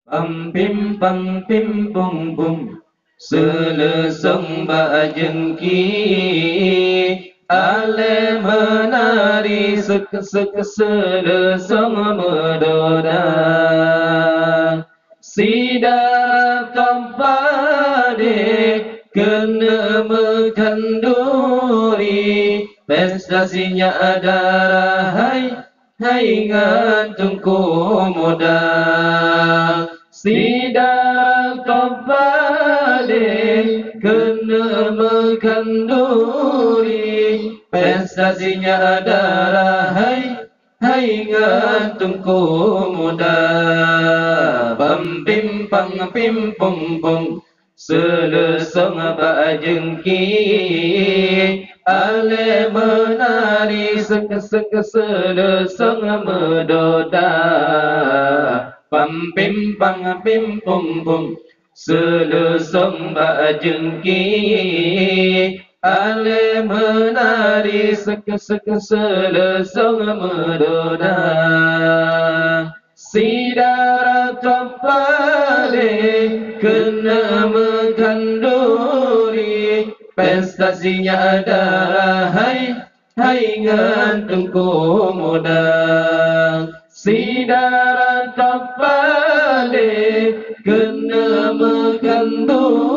Pam pim pam pim pum pum seleseng bajengki ale menari sek sek seleseng medoda sida tompade kena mekanduri prestasinya adalah hai ngantungku modal sidang tompade kena mekanduri prestasinya adalah hai ngantungku modal pam pim pam pim pum pum seleseng bajengki ale menari sek sek seleseng medoda pam pim pum pum seleseng bajengki ale menari sek sek seleseng medoda sidara tompade kena mekanduri prestasinya adalah hai ngantungku modal sidara tompade kena mekanduri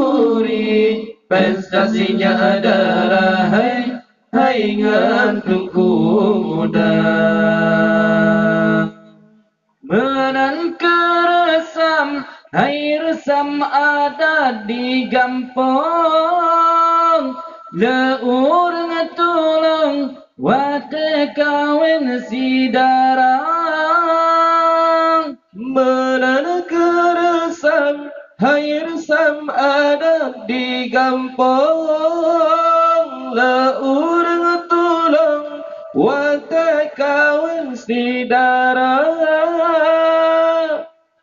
prestasinya adalah hai ngantungku modal menan keresam hai resam ada di gampong leur ngetulung wate kawin sidarang menan keresam hai resam ada di gampong leur ngetulung wate kawin sidarang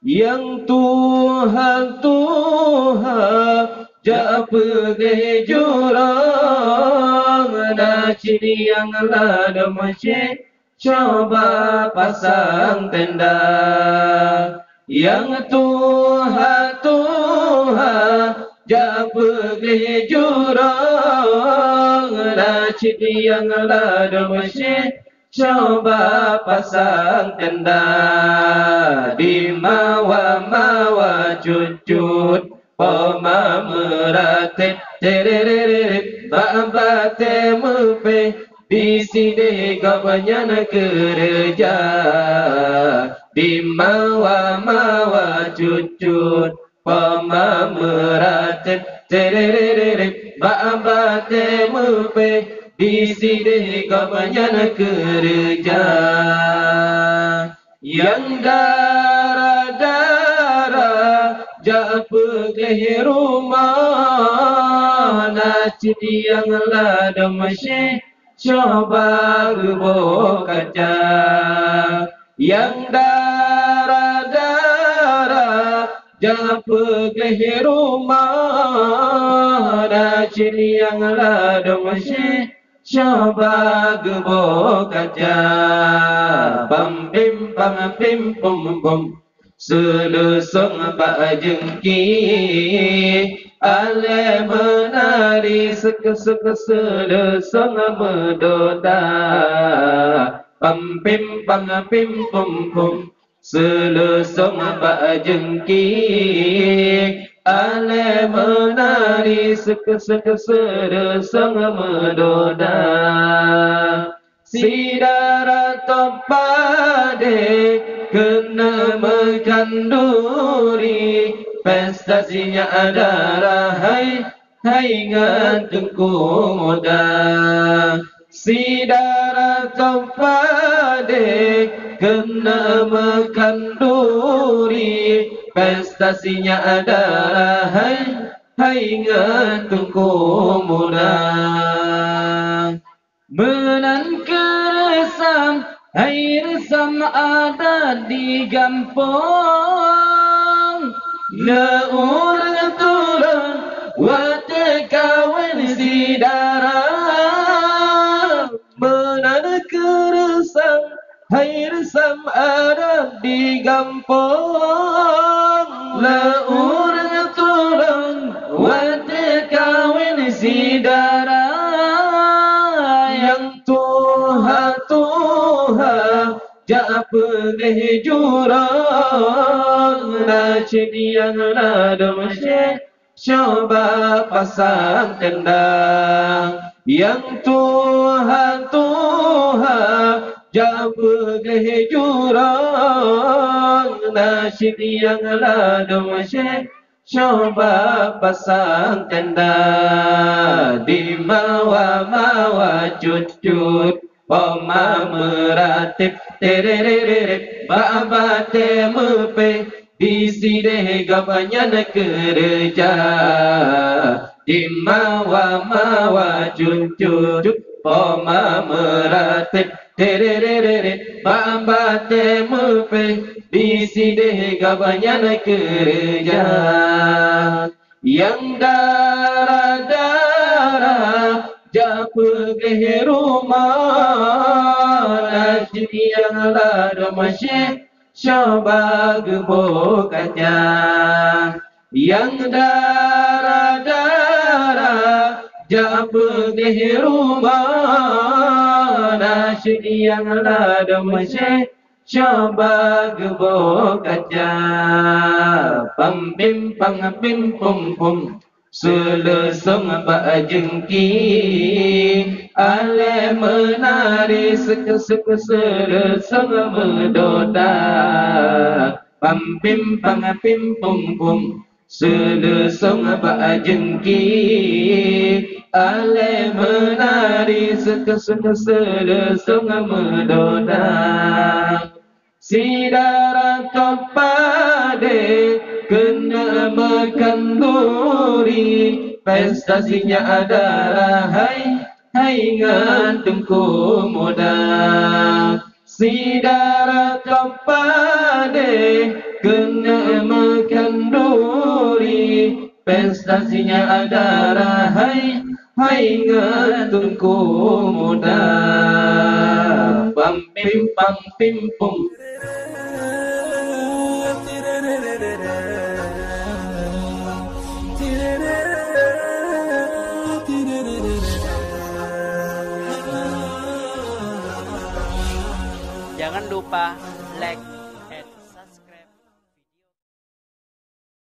yang Tuhan jak pergi jurang nacin yang lada masjid coba pasang tenda yang Tuhan jak pergi jurang nacin yang lada masjid coba pasang tenda di mawa cucut poma merate tererere bambate mupe di sini kawannya kerja di mawa cucut poma merate tererere bambate mupe di sini kawannya kerja yang darah jak pergi rumah nacit yang lada masih coba rubuh kaca yang darah jak pergi rumah nacit yang lada masih coba gebok kaca pam pim pum pum seleseng bajengki ale menari sek sek seleseng medoda pam pim pum pum seleseng bajengki ale menari sek sek seleseng medoda sidara tompade kena mekanduri prestasinya adalah hai ngantungku modal sidara tompade kena mekanduri prestasinya adalah hai ngantungku modal menan keresam hai resam ada di gampong leur turun wate kawin sidara menan keresam hai resam ada di gampong pergi jurang Rashid yang ladang syekh coba pasang kendang yang Tuhan jauh pergi jurang Rashid yang ladang syekh coba pasang tenda di mawa cucut poma meratip terereret baba temupe di sini gapanya kerja di mawa cucut poma meratip terereret baba temupe di sini gapanya kerja yang darah pergi rumah Rashid yang ladang syekh coba gebukanya yang darah pergi rumah Rashid yang ladang syekh coba gebukanya pam pim pum pum selesong bajengki ale menari seke selesong medoda pam pim pum pum selesong bajengki ale menari seke selesong medoda sidara topade kena makan duri prestasinya adalah hai ngantungku muda sidara topade kena makan duri prestasinya adalah hai ngantungku muda pam pim pum Jangan lupa like,